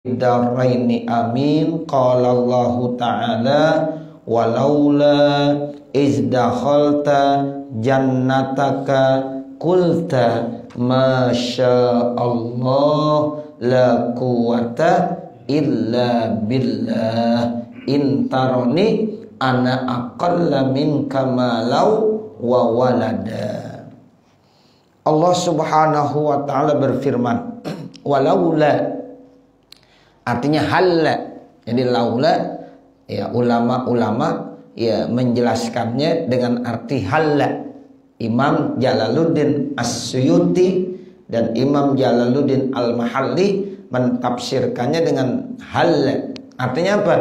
Daraini amin. Qala Allah Ta'ala walaula izdakhalta jannataka qulta masya Allah la quwata illa billah intaroni ana aqalla minka malau wa walada. Allah Subhanahu wa ta'ala berfirman walaula, artinya halla. Jadi laula ya ulama-ulama ya menjelaskannya dengan arti halla. Imam Jalaluddin As-Suyuti dan Imam Jalaluddin Al-Mahalli mentafsirkannya dengan halla. Artinya apa?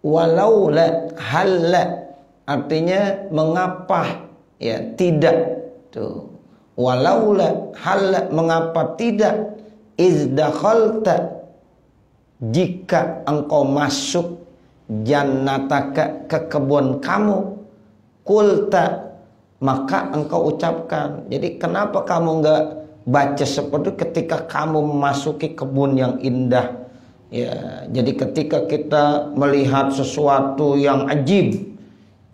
Walaula halla artinya mengapa ya tidak. Tuh. Walaula halla mengapa tidak, izdakhalta jika engkau masuk jannataka ke kebun kamu, kulta maka engkau ucapkan. Jadi kenapa kamu enggak baca seperti itu ketika kamu memasuki kebun yang indah ya. Jadi ketika kita melihat sesuatu yang ajib,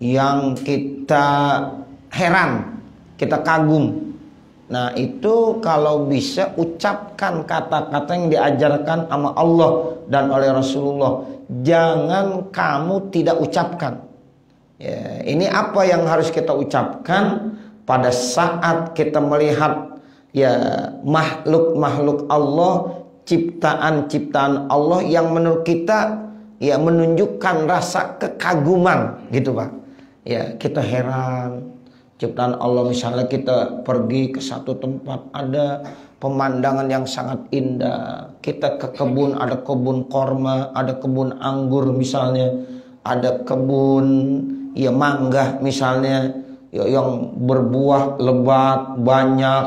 yang kita heran, kita kagum, nah itu kalau bisa ucapkan kata-kata yang diajarkan sama Allah dan oleh Rasulullah. Jangan kamu tidak ucapkan ya. Ini apa yang harus kita ucapkan pada saat kita melihat ya makhluk-makhluk Allah, ciptaan-ciptaan Allah yang menurut kita ya menunjukkan rasa kekaguman gitu Pak ya. Kita heran ciptaan Allah, misalnya kita pergi ke satu tempat ada pemandangan yang sangat indah, kita ke kebun, ada kebun korma, ada kebun anggur misalnya, ada kebun ya mangga misalnya ya, yang berbuah lebat banyak.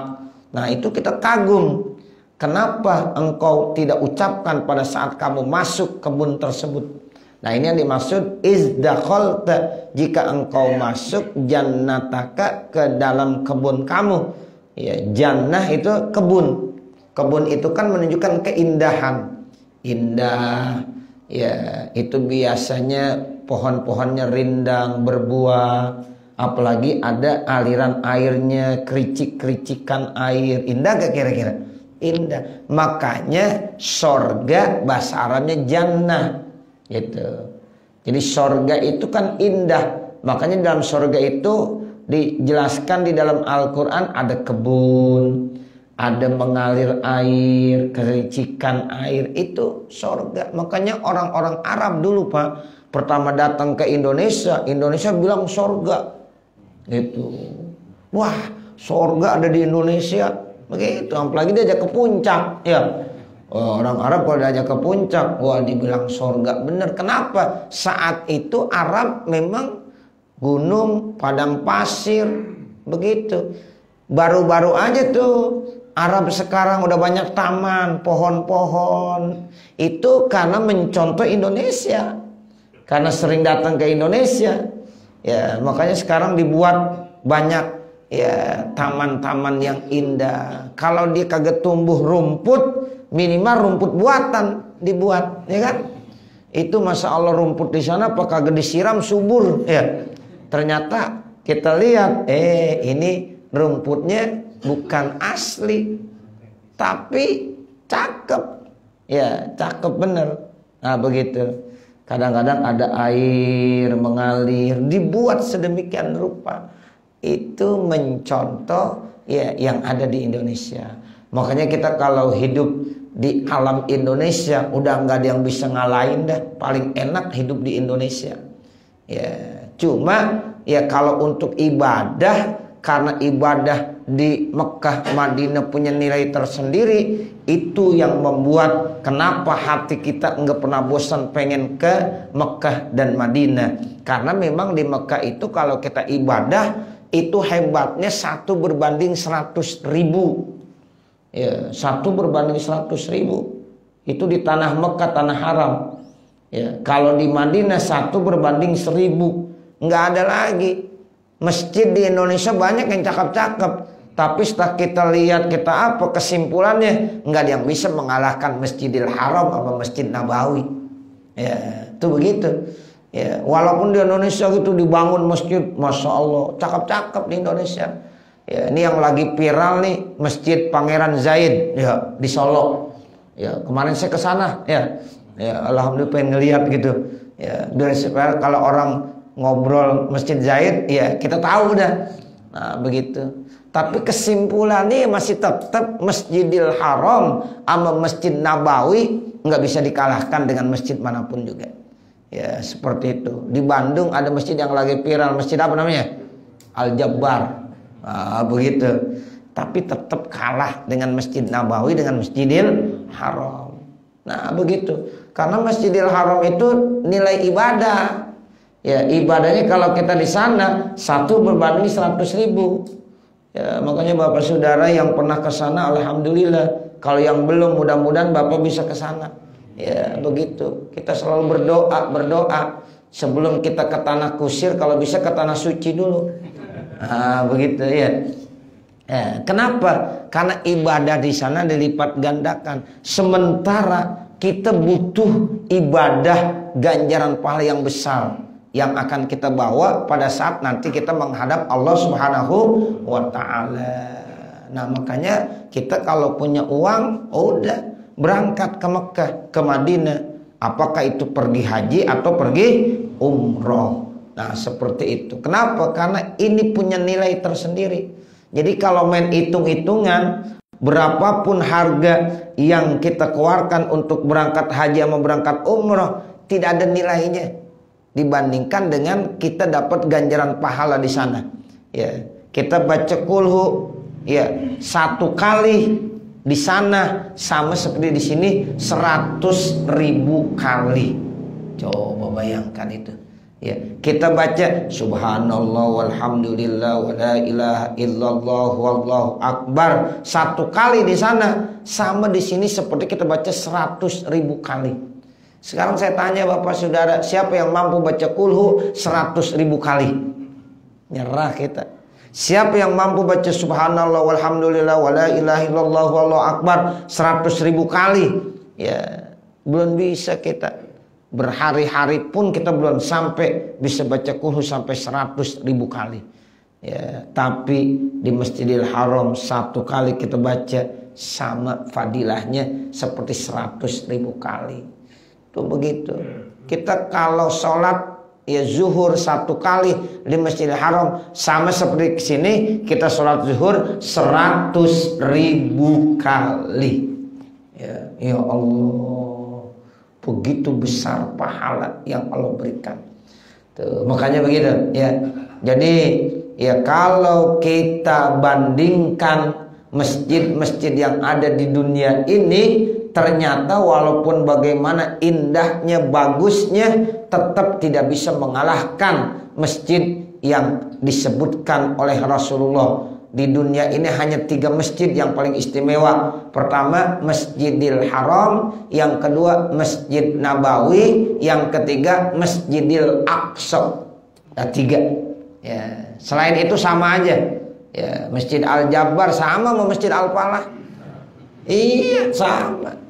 Nah itu kita kagum. Kenapa engkau tidak ucapkan pada saat kamu masuk kebun tersebut? Nah ini yang dimaksud izdakhalta, jika engkau masuk jannataka ke dalam kebun kamu ya. Jannah itu kebun. Kebun itu kan menunjukkan keindahan, indah ya. Itu biasanya pohon-pohonnya rindang berbuah, apalagi ada aliran airnya, kericik-kericikan air. Indah gak kira-kira? Indah. Makanya sorga bahasa Arabnya jannah gitu. Jadi sorga itu kan indah. Makanya dalam sorga itu dijelaskan di dalam Al-Quran ada kebun, ada mengalir air, kericikan air, itu sorga. Makanya orang-orang Arab dulu Pak pertama datang ke Indonesia, Indonesia bilang sorga gitu. Wah sorga ada di Indonesia begitu. Apalagi diajak ke puncak ya. Orang Arab kalau diajak ke puncak, wah dibilang sorga bener. Kenapa? Saat itu Arab memang gunung, padang pasir, begitu. Baru-baru aja tuh Arab sekarang udah banyak taman, pohon-pohon. Itu karena mencontoh Indonesia, karena sering datang ke Indonesia. Ya makanya sekarang dibuat banyak ya taman-taman yang indah. Kalau dia kagak tumbuh rumput, minimal rumput buatan dibuat, ya kan? Itu Masya Allah rumput di sana apa kagak disiram subur, ya. Ternyata kita lihat, ini rumputnya bukan asli, tapi cakep, ya cakep bener. Nah begitu. Kadang-kadang ada air mengalir, dibuat sedemikian rupa. Itu mencontoh ya yang ada di Indonesia. Makanya kita kalau hidup di alam Indonesia udah nggak ada yang bisa ngalahin dah. Paling enak hidup di Indonesia ya. Cuma ya kalau untuk ibadah, karena ibadah di Mekah Madinah punya nilai tersendiri, itu yang membuat kenapa hati kita nggak pernah bosan pengen ke Mekah dan Madinah. Karena memang di Mekah itu kalau kita ibadah itu hebatnya 1 berbanding 100.000 ya, 1 berbanding 100.000. Itu di tanah Mekah, tanah haram ya. Kalau di Madinah 1 berbanding 1000. Nggak ada lagi. Masjid di Indonesia banyak yang cakep-cakep, Tapi setelah kita lihat, kita apa kesimpulannya? Nggak ada yang bisa mengalahkan Masjidil Haram sama Masjid Nabawi. Ya, itu begitu. Ya, walaupun di Indonesia gitu dibangun masjid, masya Allah, cakep-cakep di Indonesia. Ya, ini yang lagi viral nih, Masjid Pangeran Zaid, ya, di Solo. Ya, kemarin saya ke sana, ya, alhamdulillah pengen ngeliat gitu. Ya, dari kalau orang ngobrol Masjid Zaid, ya kita tahu udah. Nah, begitu. Tapi kesimpulannya masih tetap Masjidil Haram sama Masjid Nabawi nggak bisa dikalahkan dengan masjid manapun juga. Ya, seperti itu. Di Bandung ada masjid yang lagi viral, masjid apa namanya? Al-Jabbar. Nah, begitu. Tapi tetap kalah dengan Masjid Nabawi, dengan Masjidil Haram. Nah, begitu. Karena Masjidil Haram itu nilai ibadah. Ya, ibadahnya kalau kita di sana 1 berbanding 100.000. Ya, makanya Bapak Saudara yang pernah ke sana, alhamdulillah. Kalau yang belum, mudah-mudahan Bapak bisa ke sana. Ya, begitu. Kita selalu berdoa sebelum kita ke tanah kusir, kalau bisa ke tanah suci dulu. Nah, begitu ya. Ya, kenapa? Karena ibadah di sana dilipat gandakan. Sementara kita butuh ibadah ganjaran pahala yang besar yang akan kita bawa pada saat nanti kita menghadap Allah Subhanahu wa Ta'ala. Nah, makanya kita kalau punya uang, udah berangkat ke Mekah, ke Madinah. Apakah itu pergi haji atau pergi umroh. Nah, seperti itu. Kenapa? Karena ini punya nilai tersendiri. Jadi kalau main hitung-hitungan, berapapun harga yang kita keluarkan untuk berangkat haji sama berangkat umroh, tidak ada nilainya dibandingkan dengan kita dapat ganjaran pahala di sana. Ya, kita baca kulhu, ya, 1 kali di sana sama seperti di sini 100.000 kali. Coba bayangkan itu. Ya, kita baca subhanallah walhamdulillah wa la ilaha illallah wallahu akbar 1 kali di sana sama di sini seperti kita baca 100.000 kali. Sekarang saya tanya Bapak Saudara, siapa yang mampu baca kulhu 100.000 kali? Nyerah kita. Siapa yang mampu baca subhanallah walhamdulillah wa la ilaha illallah wallahu akbar 100.000 kali? Ya, belum bisa kita. Berhari-hari pun kita belum sampai bisa baca kulhu sampai 100.000 kali. Ya, tapi di Masjidil Haram 1 kali kita baca sama fadilahnya seperti 100.000 kali. Itu begitu. Kita kalau sholat ya zuhur 1 kali di Masjidil Haram sama seperti di sini kita sholat zuhur 100.000 kali. Ya Allah. Begitu besar pahala yang Allah berikan. Tuh, makanya begitu ya. Jadi ya kalau kita bandingkan masjid-masjid yang ada di dunia ini, ternyata walaupun bagaimana indahnya, bagusnya, tetap tidak bisa mengalahkan masjid yang disebutkan oleh Rasulullah. Di dunia ini hanya 3 masjid yang paling istimewa. Pertama Masjidil Haram, yang kedua Masjid Nabawi, yang ketiga Masjidil Aqsa. Nah, 3. Ya, selain itu sama aja. Ya, Masjid Al-Jabbar sama sama Masjid Al-Falah. Iya, sama.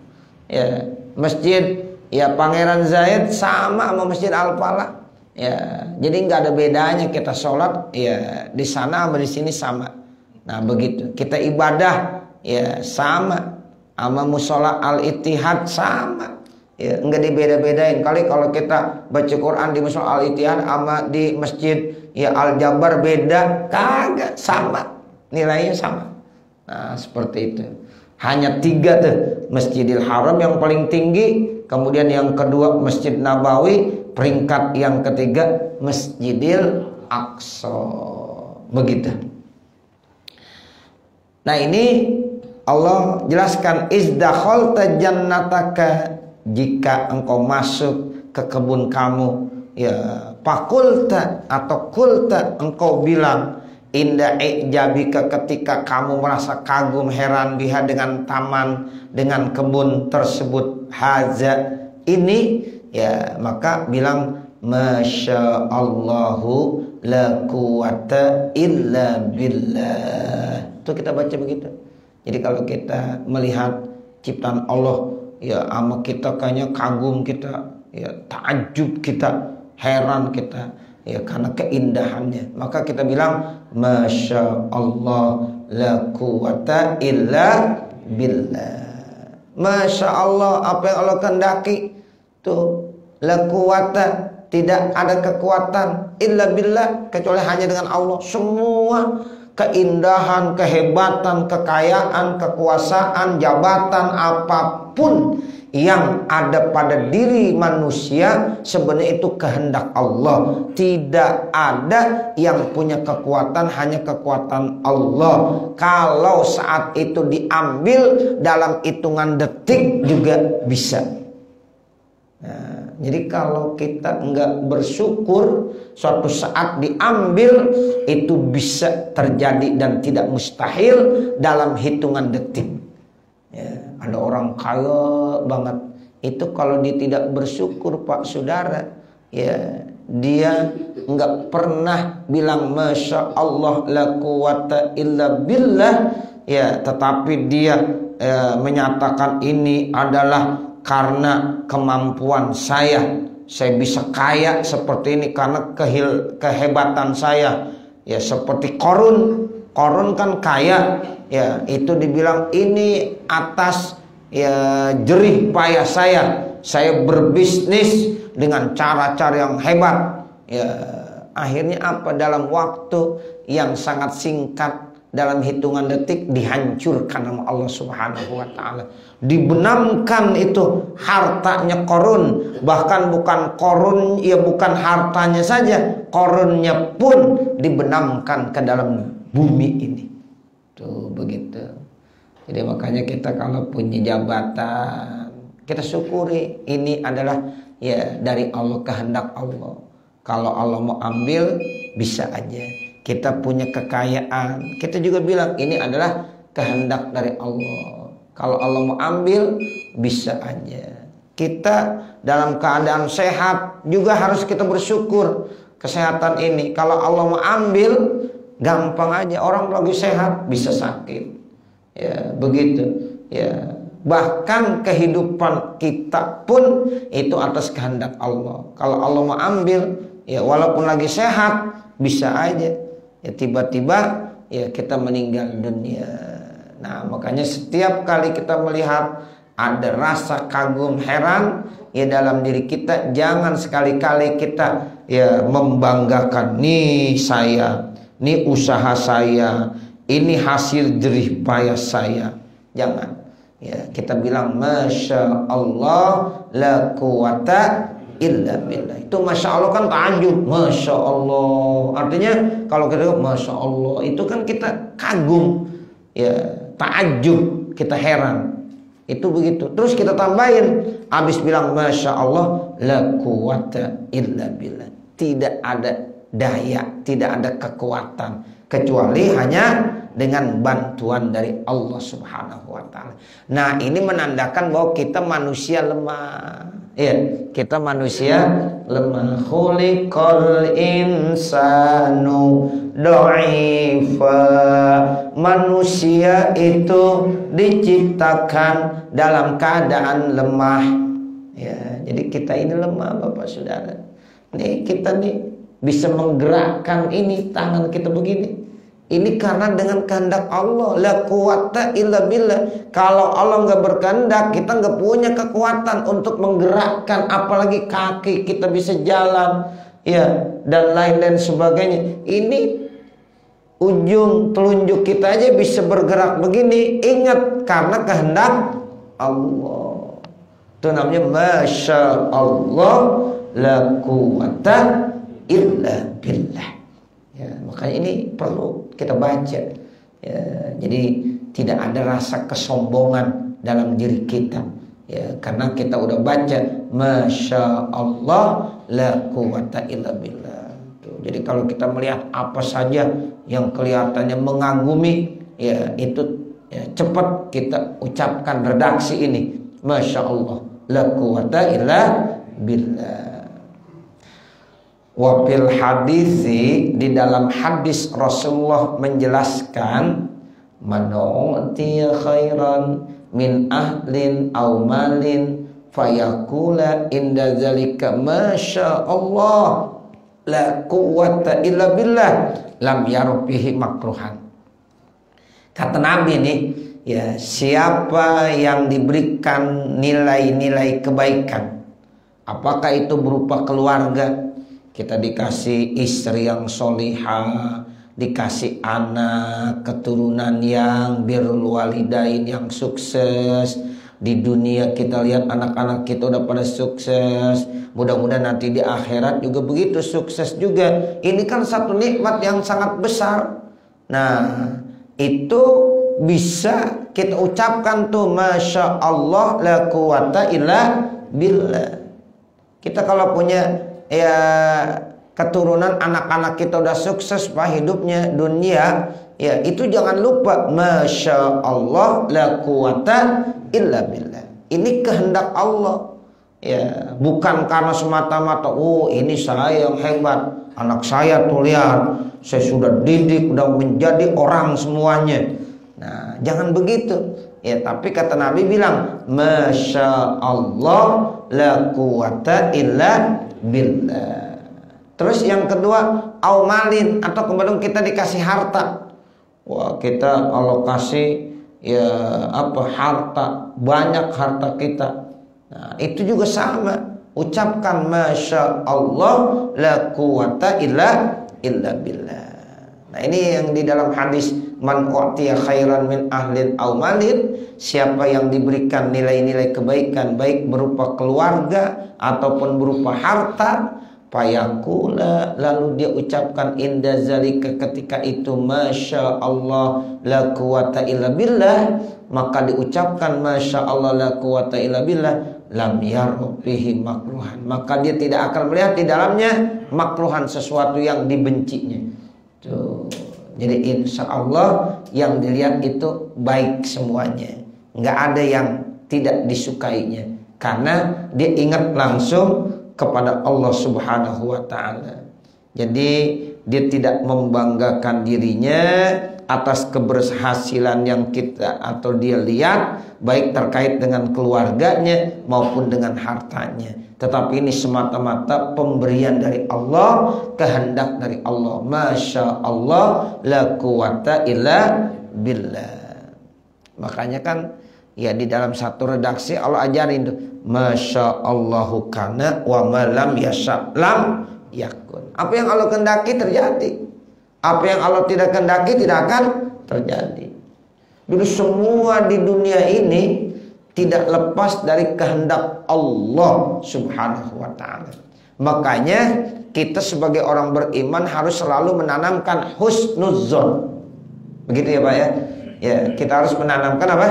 Ya, Masjid ya Pangeran Zaid sama sama Masjid Al-Falah. Ya, jadi nggak ada bedanya kita sholat ya di sana sama di sini sama. Nah, begitu. Kita ibadah ya sama musola Al-Ittihad sama. Ya, enggak dibeda-bedain. Kali kalau kita baca Quran di musola Al-Ittihad sama di Masjid ya Al-Jabbar beda, kagak, sama. Nilainya sama. Nah, seperti itu. Hanya 3 tuh. Masjidil Haram yang paling tinggi, kemudian yang kedua Masjid Nabawi, peringkat yang ketiga Masjidil Aqsa. Begitu. Nah, ini Allah jelaskan izdakhalta jannataka, jika engkau masuk ke kebun kamu ya fakulta atau kulta, engkau bilang inda ijabika, ketika kamu merasa kagum heran biha dengan taman, dengan kebun tersebut, haza ini ya, maka bilang masya Allahu la quwata illa billah. Itu kita baca begitu. Jadi kalau kita melihat ciptaan Allah, ya ama kita kayaknya kagum kita, ya takjub kita, heran kita, ya karena keindahannya. Maka kita bilang masya Allah la quwata illa billah. Masya Allah, apa yang Allah kehendaki tuh, la quwata, tidak ada kekuatan illa billah, kecuali hanya dengan Allah. Semua keindahan, kehebatan, kekayaan, kekuasaan, jabatan, apapun yang ada pada diri manusia sebenarnya itu kehendak Allah. Tidak ada yang punya kekuatan, hanya kekuatan Allah. Kalau saat itu diambil dalam hitungan detik juga bisa. Nah, jadi kalau kita enggak bersyukur, suatu saat diambil, itu bisa terjadi dan tidak mustahil dalam hitungan detik. Ya, ada orang kaya banget, itu kalau dia tidak bersyukur Pak Saudara, ya dia enggak pernah bilang masya Allah la quwata illa billah, ya tetapi dia menyatakan ini adalah karena kemampuan saya bisa kaya seperti ini karena kehebatan saya. Ya seperti Qarun kan kaya, ya itu dibilang ini atas ya jerih payah saya berbisnis dengan cara-cara yang hebat. Ya akhirnya apa, dalam waktu yang sangat singkat, dalam hitungan detik dihancurkan sama Allah Subhanahu wa taala. Dibenamkan itu hartanya Qarun, bahkan bukan Qarun, ya bukan hartanya saja, Qarunnya pun dibenamkan ke dalam bumi ini. Tuh begitu. Jadi makanya kita kalau punya jabatan, kita syukuri, ini adalah ya dari Allah, kehendak Allah. Kalau Allah mau ambil bisa aja. Kita punya kekayaan, kita juga bilang ini adalah kehendak dari Allah. Kalau Allah mau ambil bisa aja. Kita dalam keadaan sehat juga harus kita bersyukur kesehatan ini. Kalau Allah mau ambil gampang aja, orang lagi sehat bisa sakit. Ya begitu. Ya bahkan kehidupan kita pun itu atas kehendak Allah. Kalau Allah mau ambil, ya walaupun lagi sehat bisa aja. Ya tiba-tiba ya kita meninggal dunia. Nah makanya setiap kali kita melihat ada rasa kagum heran ya dalam diri kita, jangan sekali-kali kita ya membanggakan, nih saya, nih usaha saya, ini hasil jerih payah saya. Jangan. Ya kita bilang masya Allah la quwata illa billah. Itu masya Allah kan takjub, masya Allah. Artinya kalau kita masya Allah itu kan kita kagum, ya takjub, kita heran. Itu begitu. Terus kita tambahin, habis bilang masya Allah la quwata illa billah. Tidak ada daya, tidak ada kekuatan kecuali hanya dengan bantuan dari Allah Subhanahu wa taala. Nah, ini menandakan bahwa kita manusia lemah. Ya, kita manusia lemah. Khuliqal insanu dha'ifa. Manusia itu diciptakan dalam keadaan lemah. Ya, jadi kita ini lemah Bapak Saudara. Nih kita nih bisa menggerakkan ini tangan kita begini. Ini karena dengan kehendak Allah. La quwata illa billah. Kalau Allah nggak berkehendak, kita nggak punya kekuatan untuk menggerakkan, apalagi kaki kita bisa jalan, ya dan lain-lain sebagainya. Ini ujung telunjuk kita aja bisa bergerak begini. Ingat, karena kehendak Allah. Itu namanya masya Allah la quwata illa billah. Ya, makanya ini perlu kita baca. Ya, jadi tidak ada rasa kesombongan dalam diri kita. Ya, karena kita udah baca masya Allah la quwata illa billah. Tuh, jadi kalau kita melihat apa saja yang kelihatannya mengagumi, ya itu ya, cepat kita ucapkan redaksi ini masya Allah la quwata illa billah. Wafil hadisi, di dalam hadis Rasulullah menjelaskan, man u'tiya khairan min ahlin aw malin fayaqula inda zalika masya Allah la quwwata illa billah lam yarbihi makruhan. Kata Nabi nih, ya, siapa yang diberikan nilai-nilai kebaikan, apakah itu berupa keluarga, kita dikasih istri yang solihah, dikasih anak, keturunan yang birrul walidain, yang sukses. Di dunia kita lihat anak-anak kita udah pada sukses, mudah-mudahan nanti di akhirat juga begitu sukses juga. Ini kan satu nikmat yang sangat besar. Nah, itu bisa kita ucapkan tuh, masya Allah la quwata illa billah. Kita kalau punya ya keturunan, anak-anak kita udah sukses pak hidupnya dunia, ya itu jangan lupa masya Allah la quwata illa billah. Ini kehendak Allah, ya, bukan karena semata-mata oh ini saya yang hebat, anak saya tuh lihat saya sudah didik udah menjadi orang semuanya. Nah, jangan begitu. Ya, tapi kata Nabi bilang masya Allah la quwata illa billah. Terus yang kedua, aumalin, atau kemudian kita dikasih harta. Wah, kita alokasi ya apa harta, banyak harta kita. Nah, itu juga sama. Ucapkan masya Allah la quwata illa billah. Nah, ini yang di dalam hadis man u'tiya khairan min ahlin aw malin, siapa yang diberikan nilai-nilai kebaikan baik berupa keluarga ataupun berupa harta, fayaqula, lalu dia ucapkan inda zalika, ketika itu masya Allah la quwata illa billah, maka diucapkan masya Allah la quwata illa billah, lam yarbihi makruhan, maka dia tidak akan melihat di dalamnya makruhan, sesuatu yang dibencinya. Tuh. Jadi insya Allah yang dilihat itu baik semuanya, nggak ada yang tidak disukainya, karena dia ingat langsung kepada Allah Subhanahu wa ta'ala. Jadi dia tidak membanggakan dirinya atas keberhasilan yang kita atau dia lihat, baik terkait dengan keluarganya maupun dengan hartanya, tetapi ini semata-mata pemberian dari Allah, kehendak dari Allah. Masya Allah la quwata illa billah. Makanya kan ya di dalam satu redaksi Allah ajarin tuh, masya Allahu kana wa ma lam yasha lam yakun. Apa yang Allah kehendaki terjadi, apa yang Allah tidak kehendaki tidak akan terjadi. Jadi semua di dunia ini tidak lepas dari kehendak Allah Subhanahu wa ta'ala. Makanya kita sebagai orang beriman harus selalu menanamkan husnuzon. Begitu ya Pak ya? Ya, kita harus menanamkan apa?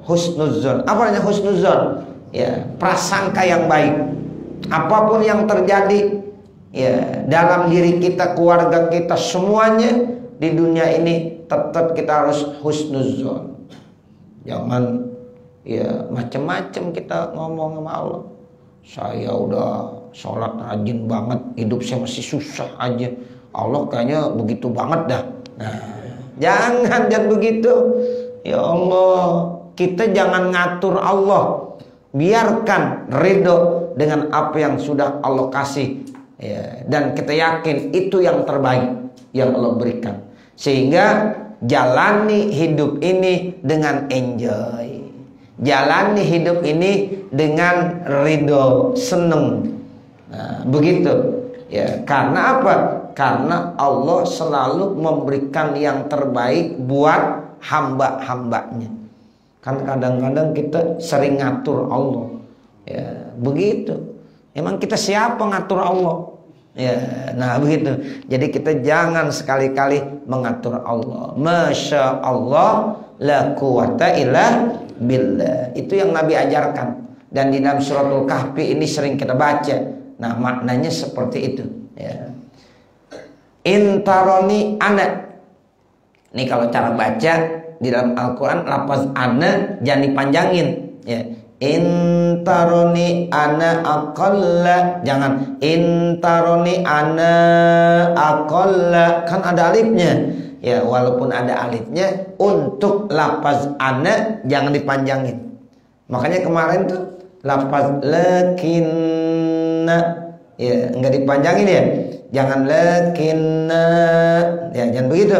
Husnuzon. Apa artinya husnuzon? Ya, prasangka yang baik. Apapun yang terjadi ya dalam diri kita, keluarga kita, semuanya di dunia ini tetap kita harus husnuzon. Jangan ya macam-macam kita ngomong sama Allah. Saya udah sholat rajin banget, hidup saya masih susah aja. Allah kayaknya begitu banget dah. Nah, jangan begitu. Ya Allah, kita jangan ngatur Allah. Biarkan ridho dengan apa yang sudah Allah kasih. Ya, dan kita yakin itu yang terbaik yang Allah berikan. Sehingga jalani hidup ini dengan enjoy. Jalani hidup ini dengan ridho, seneng. Nah, begitu. Ya, karena apa? Karena Allah selalu memberikan yang terbaik buat hamba-hambanya. Kan kadang-kadang kita sering ngatur Allah. Ya, begitu. Emang kita siapa ngatur Allah? Ya, nah begitu. Jadi kita jangan sekali-kali mengatur Allah. Masya Allah la quwata illa billah. Itu yang Nabi ajarkan. Dan di dalam suratul Kahfi ini sering kita baca. Nah, maknanya seperti itu. Ya. Intaroni ana. Ini kalau cara baca di dalam Al-Quran, lafaz ana jangan dipanjangin. Ya. intaroni ana aqalla, jangan intaroni ana aqalla, kan ada alifnya. Ya, walaupun ada alifnya, untuk lafaz ana jangan dipanjangin. Makanya kemarin tuh lafaz lakinna, ya enggak dipanjangin ya. Jangan lakinna, ya jangan begitu.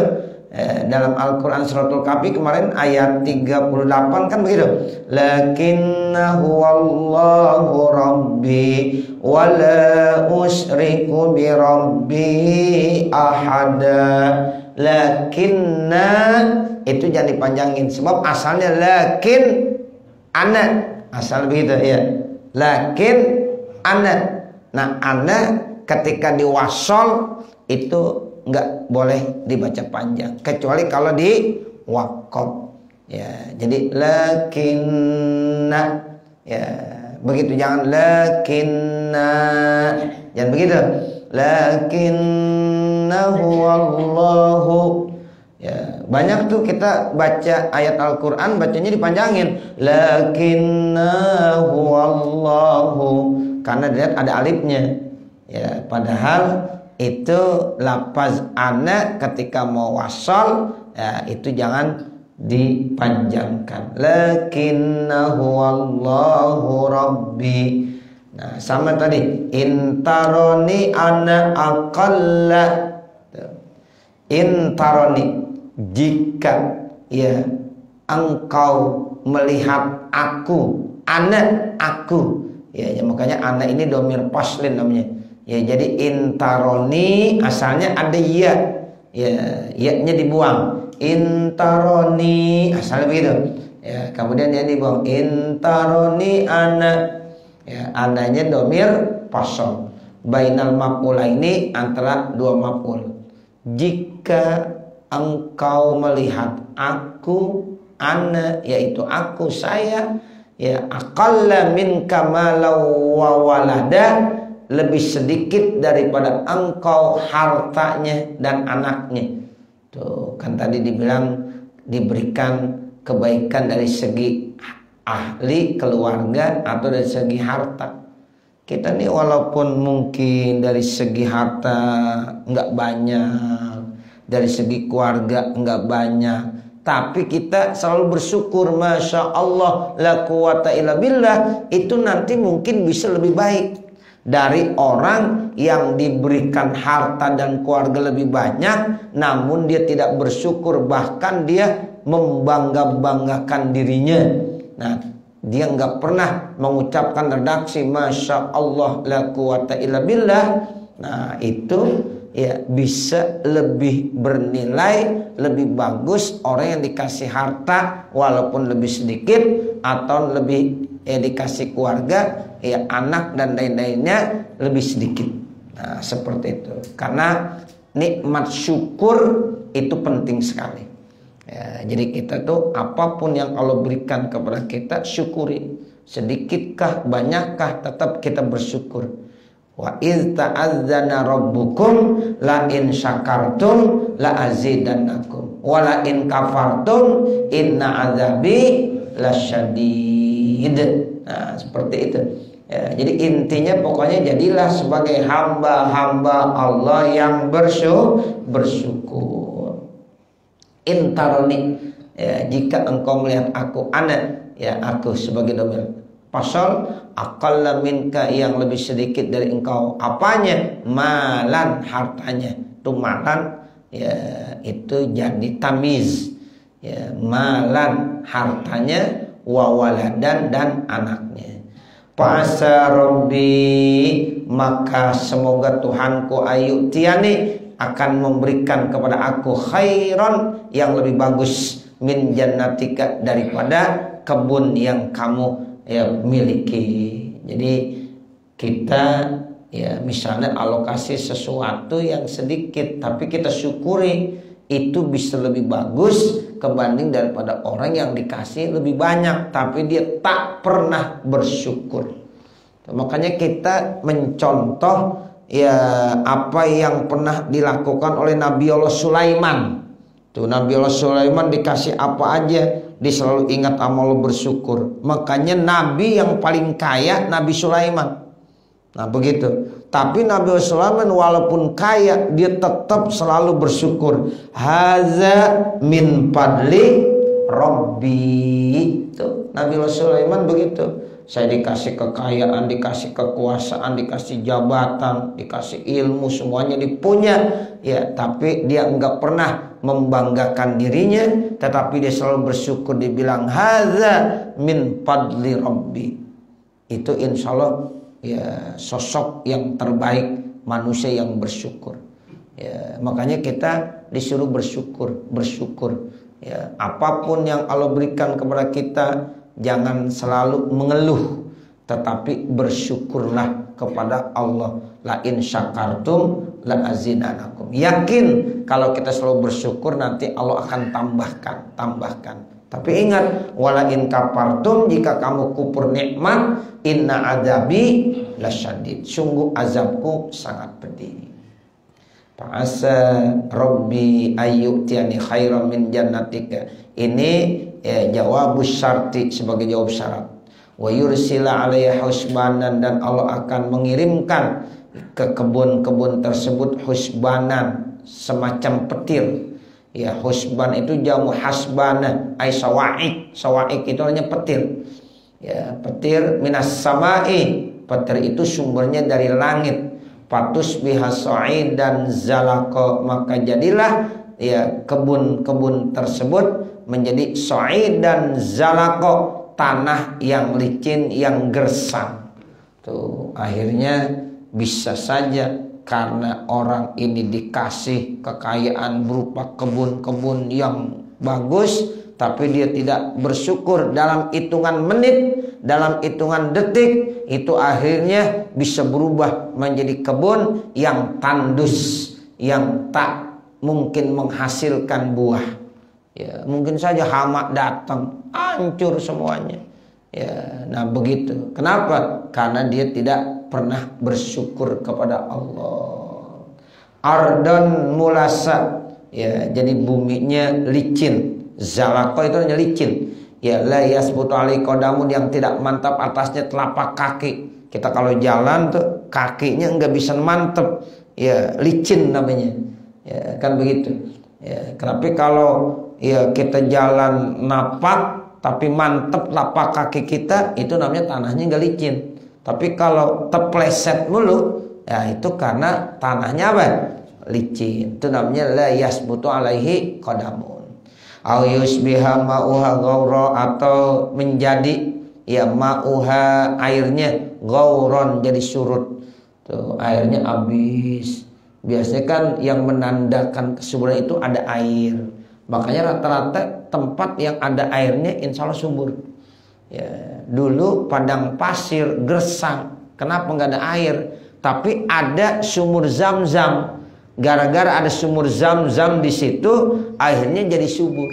Dalam Al-Quran suratul Kahfi kemarin ayat 38 kan begitu. Lakinna huwallahu rabbi wa la usyriku bi rabbi ahada. Lakinna itu jangan dipanjangin, sebab asalnya lakin ana, asal begitu ya. Lakin ana. Nah, ana ketika diwasol itu nggak boleh dibaca panjang, kecuali kalau di waqaf ya. Jadi lakinna ya begitu, jangan lakinna, jangan begitu. Lakinnahu Allahu ya. Banyak tuh kita baca ayat Al-Quran bacanya dipanjangin, lakinnahu Allahu, karena dilihat ada alifnya ya. Padahal itu lafaz ana ketika mau wasal ya, itu jangan dipanjangkan. Lakinnahu Allahu rabbi. Nah, sama tadi intaroni ana aqalla. Intaroni, jika ya engkau melihat aku, ana aku ya, makanya ana ini domir paslin namanya. Ya, jadi intaroni asalnya ada ya, ya-nya dibuang. Intaroni asalnya begitu. Ya, kemudian dia dibuang. Intaroni ana. Ya, ananya domir fasl. Bainal maf'ulaini, antara dua maf'ul. Jika engkau melihat aku, ana yaitu aku, saya, ya aqalla minka malau wa walada, lebih sedikit daripada engkau hartanya dan anaknya. Tuh kan tadi dibilang diberikan kebaikan dari segi ahli keluarga atau dari segi harta. Kita nih walaupun mungkin dari segi harta nggak banyak, dari segi keluarga nggak banyak, tapi kita selalu bersyukur, masya Allah, la quwata illa billah. Itu nanti mungkin bisa lebih baik dari orang yang diberikan harta dan keluarga lebih banyak, namun dia tidak bersyukur, bahkan dia membangga-banggakan dirinya. Nah, dia nggak pernah mengucapkan redaksi masya Allah la quwata illa billah. Nah, itu ya bisa lebih bernilai, lebih bagus orang yang dikasih harta walaupun lebih sedikit, atau lebih dikasih keluarga, ya anak dan lain-lainnya lebih sedikit. Nah, seperti itu. Karena nikmat syukur itu penting sekali. Ya, jadi kita tuh apapun yang Allah berikan kepada kita, syukuri. Sedikitkah, banyakkah, tetap kita bersyukur. Wa iz ta'adzana rabbukum la in syakartum la azidannakum wa la in kafartum inna azabi lasyadid. Nah, seperti itu. Ya, jadi intinya pokoknya jadilah sebagai hamba-hamba Allah yang bersyukur. Intaroni, ya, jika engkau melihat aku, ana, ya aku sebagai domir pasal, aqalla minka yang lebih sedikit dari engkau, apanya? Malan, hartanya. Itu malan, ya itu jadi tamiz. Ya, malan, hartanya, wa waladan, dan anaknya. Fasa Rabbi, maka semoga Tuhanku ayu tiani akan memberikan kepada aku khairan, yang lebih bagus, min jannatika, daripada kebun yang kamu ya miliki. Jadi kita ya misalnya alokasi sesuatu yang sedikit, tapi kita syukuri, itu bisa lebih bagus kebanding daripada orang yang dikasih lebih banyak tapi dia tak pernah bersyukur. Makanya kita mencontoh ya apa yang pernah dilakukan oleh Nabi Allah Sulaiman. Tuh, Nabi Allah Sulaiman dikasih apa aja, dia selalu ingat amal bersyukur. Makanya nabi yang paling kaya Nabi Sulaiman. Nah begitu. Tapi Nabi Sulaiman walaupun kaya, dia tetap selalu bersyukur. Haza min fadli Rabbi. Tuh, Nabi Sulaiman begitu. Saya dikasih kekayaan, dikasih kekuasaan, dikasih jabatan, dikasih ilmu, semuanya dipunya. Ya, tapi dia enggak pernah membanggakan dirinya, tetapi dia selalu bersyukur. Dibilang haza min fadli Rabbi. Itu insya Allah ya sosok yang terbaik manusia yang bersyukur. Ya, makanya kita disuruh bersyukur. Ya, apapun yang Allah berikan kepada kita, jangan selalu mengeluh, tetapi bersyukurlah kepada Allah. La in syakartum la azinanakum. Yakin kalau kita selalu bersyukur nanti Allah akan tambahkan. Tapi ingat, wala in kafartum, jika kamu kufur nikmat, inna adzabi lasyadid. Sungguh azabku sangat pedih. Fa'asa rabbi ayyutiani khairan min jannatika. Ini jawabus syarti, sebagai jawab syarat. Wa yursila alaiha husbanan, dan Allah akan mengirimkan ke kebun-kebun tersebut husbanan, semacam petir. Ya, husban itu jamu hasbana ay sawaik. Sawaik itu artinya petir. Ya, petir minas samai. Petir itu sumbernya dari langit. Fatus bihasai dan zalako, maka jadilah ya kebun-kebun tersebut menjadi sa'id dan zalako, tanah yang licin, yang gersang. Tuh, akhirnya bisa saja karena orang ini dikasih kekayaan berupa kebun-kebun yang bagus, tapi dia tidak bersyukur, dalam hitungan menit, dalam hitungan detik, itu akhirnya bisa berubah menjadi kebun yang tandus, yang tak mungkin menghasilkan buah. Ya, mungkin saja hama datang, hancur semuanya. Ya, nah begitu. Kenapa? Karena dia tidak pernah bersyukur kepada Allah. Ardon mulasa, ya, jadi buminya licin. Zalako itu hanya licin. Ya, la yasbutu alaihi qadamun, yang tidak mantap atasnya telapak kaki. Kita kalau jalan tuh kakinya enggak bisa mantap. Ya, licin namanya. Ya, kan begitu. Ya, tapi kalau ya kita jalan napak tapi mantep lapak kaki kita, itu namanya tanahnya nggak licin. Tapi kalau tepleset mulu, ya itu karena tanahnya apa? Licin. Itu namanya la yasbutu alaihi qadamun. Au yusbiha ma'uha ghaura, atau menjadi ya ma'uha, airnya ghauron, jadi surut. Tuh, airnya habis. Biasanya kan yang menandakan kesuburan itu ada air. Makanya rata-rata tempat yang ada airnya insya Allah subur. Ya, dulu padang pasir gersang, kenapa nggak ada air? Tapi ada sumur Zam-Zam. Gara-gara ada sumur Zam-Zam di situ, akhirnya jadi subur.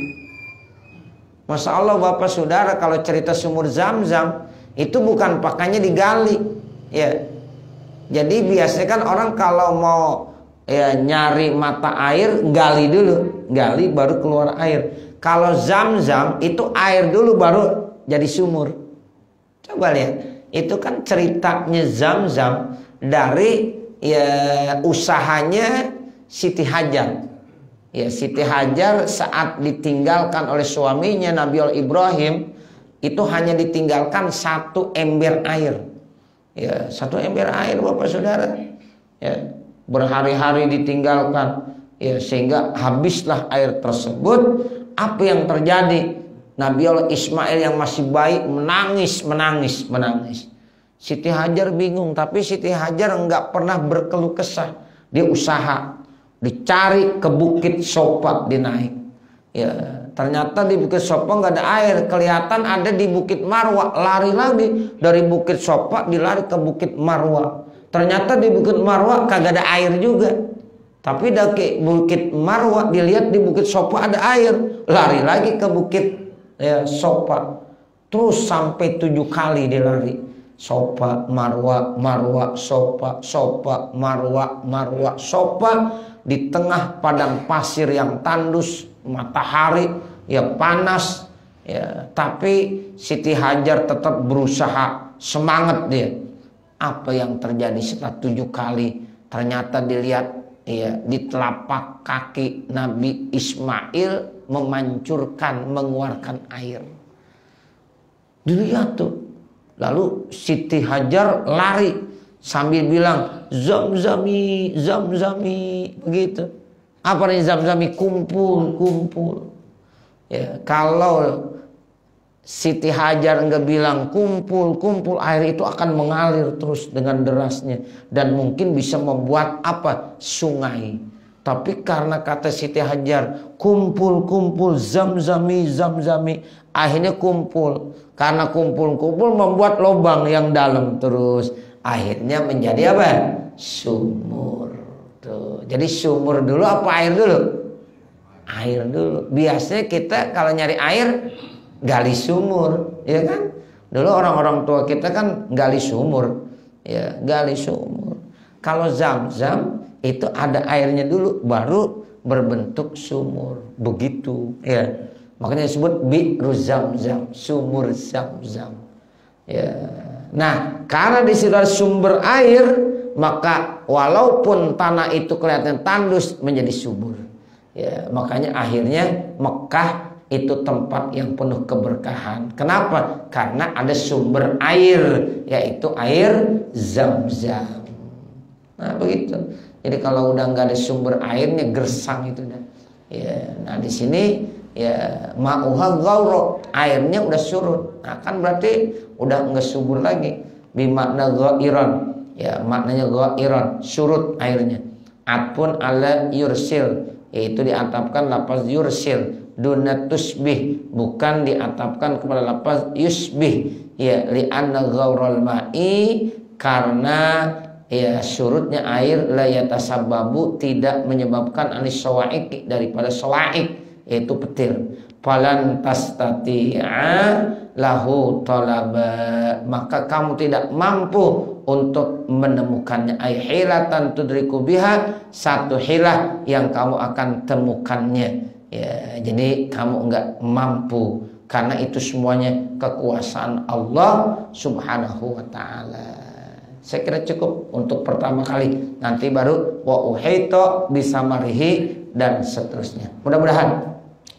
Masya Allah Bapak Saudara, kalau cerita sumur Zam-Zam itu bukan pakainya digali. Ya, jadi biasanya kan orang kalau mau ya nyari mata air, gali dulu, gali baru keluar air. Kalau Zam-Zam itu air dulu baru jadi sumur. Coba lihat, itu kan ceritanya Zam-Zam dari ya usahanya Siti Hajar. Ya, Siti Hajar saat ditinggalkan oleh suaminya Nabi Ibrahim, itu hanya ditinggalkan satu ember air. Ya, satu ember air Bapak Saudara. Ya, berhari-hari ditinggalkan, ya, sehingga habislah air tersebut. Apa yang terjadi? Nabi Allah Ismail yang masih bayi menangis. Siti Hajar bingung, tapi Siti Hajar enggak pernah berkeluh kesah. Dia usaha, dicari ke Bukit Sopa, dinaik. Ya, ternyata di Bukit Sopa nggak ada air. Kelihatan ada di Bukit Marwa. Lari lagi dari Bukit Sopa, dilari ke Bukit Marwa. Ternyata di Bukit Marwa kagak ada air juga. Tapi dari Bukit Marwa dilihat di Bukit Sopa ada air. Lari lagi ke Bukit ya, Sopa. Terus sampai 7 kali dia lari. Sopa, Marwa, Marwa, Sopa, Sopa, Marwa, Marwa, Sopa. Di tengah padang pasir yang tandus, matahari ya panas, Ya, tapi Siti Hajar tetap berusaha, semangat dia. Apa yang terjadi setelah 7 kali? Ternyata dilihat ya, di telapak kaki Nabi Ismail memancurkan, mengeluarkan air. Dilihat tuh. Lalu Siti Hajar lari sambil bilang, Zamzami, Zamzami, begitu. Apa nih Zamzami? Kumpul, kumpul. Ya, kalau Siti Hajar enggak bilang kumpul, kumpul, air itu akan mengalir terus dengan derasnya dan mungkin bisa membuat apa? Sungai. Tapi karena kata Siti Hajar, kumpul, kumpul, Zamzami, Zamzami, akhirnya kumpul. Karena kumpul-kumpul membuat lubang yang dalam terus. Akhirnya menjadi apa? Sumur. Tuh. Jadi sumur dulu apa air dulu? Air dulu. Biasanya kita kalau nyari air gali sumur, ya kan? Dulu orang-orang tua kita kan gali sumur, ya, gali sumur. Kalau Zam-Zam itu ada airnya dulu, baru berbentuk sumur, begitu, ya. Makanya disebut bi'ru Zam-Zam, sumur Zam-Zam. Ya. Nah, karena di situ ada sumber air, maka walaupun tanah itu kelihatan tandus menjadi subur. Ya, makanya akhirnya Mekah itu tempat yang penuh keberkahan. Kenapa? Karena ada sumber air, yaitu air Zam-Zam. Nah, begitu. Jadi kalau udah nggak ada sumber airnya, gersang itu dah. Ya, nah di sini ya ma'uha ghauro, airnya udah surut. Nah, kan berarti udah nggak subur lagi. Bimakna ghairan, ya maknanya ghairan, surut airnya. Atpun ala yursil, yaitu diatapkan lafaz yursil. Duna tusbih, bukan diatapkan kepada lafaz yusbih, ya li'anna ghaural ma'i, karena ya surutnya air la yatasabbabu, tidak menyebabkan anis sawa'iq, daripada sawa'iq yaitu petir. Falan tastati'a lahu talaba, maka kamu tidak mampu untuk menemukannya. Ay hilatan tudriku biha, satu hilah yang kamu akan temukannya. Ya, jadi kamu enggak mampu, karena itu semuanya kekuasaan Allah Subhanahu wa taala. Saya kira cukup untuk pertama kali. Nanti baru wa uhaita bisamarihi dan seterusnya. Mudah-mudahan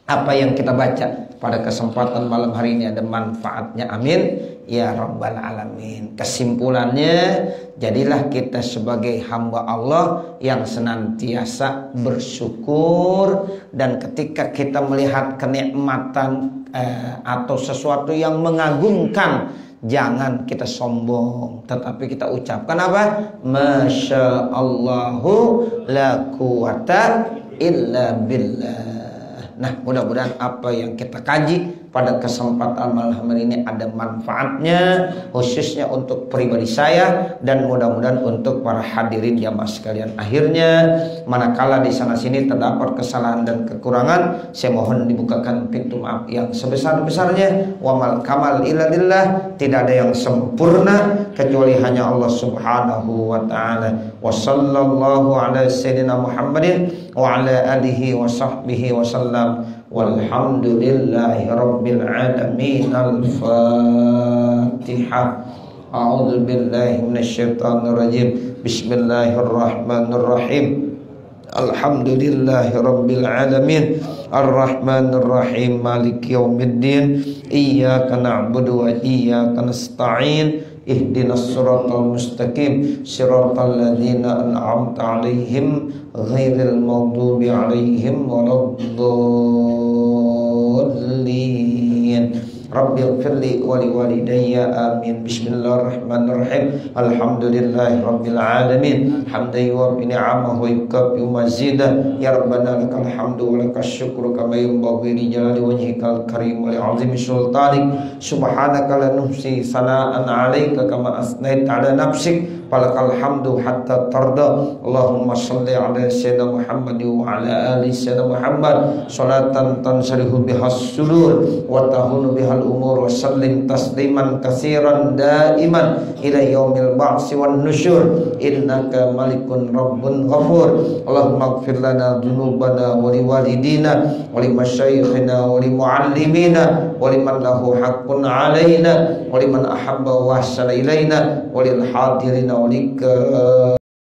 apa yang kita baca pada kesempatan malam hari ini ada manfaatnya. Amin ya rabbal alamin. Kesimpulannya, jadilah kita sebagai hamba Allah yang senantiasa bersyukur, dan ketika kita melihat kenikmatan atau sesuatu yang mengagumkan, jangan kita sombong, tetapi kita ucapkan apa? Masya Allahu la quwata illa billah. Nah, mudah-mudahan apa yang kita kaji pada kesempatan malam hari ini ada manfaatnya, khususnya untuk pribadi saya dan mudah-mudahan untuk para hadirin jamaah sekalian. Akhirnya, manakala di sana sini terdapat kesalahan dan kekurangan, saya mohon dibukakan pintu maaf yang sebesar-besarnya. Wa mal kamal illa lillah, tidak ada yang sempurna kecuali hanya Allah Subhanahu wa taala. Wa sallallahu ala sayyidina Muhammadin wa ala alihi wa sahbihi wa sallam. Walhamdulillahi rabbil alamin. Al-Fatihah. A'udzu billahi minasyaitonir rajim. Bismillahirrahmanirrahim. Alhamdulillahi rabbil alamin. Ar-Rahmanir Rahim. Maliki yaumiddin. Iyyaka na'budu wa iyyaka nasta'in. Ihdinas siratal mustaqim, siratal ladzina an'amta 'alaihim ghairil maghdubi 'alaihim waladdallin. Rabbighfirli wa liwalidayya amin. Bismillahirrahmanirrahim. Alhamdulillahi rabbil alamin. Hamdan yuwaffi ni'amahu wa yukafi mazidah. Ya Rabbana lakal hamdu wa lakas syukru kama yanbaghi li jalali wajhikal karim wa li 'azimi sultanik. Subhanaka la nuhsi sana'an 'alaika kama asnaita 'ala nafsik. falakal hamdu hatta tarda. Allahumma shalli ala sayyidina Muhammad wa ala ali sayyidina Muhammad salatan tansarihu bihas sudur wa tahunu bihal umur wa sallim tasliman katsiran daiman ila yaumil ba'si wan nusyur innaka malikun rabbun ghafur. Allahumma ighfir lana dzunubana wa liwalidina wa limasyayikhina wa limuallimina wa liman lahu haqqun alaina wa liman ahabba wa ahsana ilaina wa lil hadirina wa lika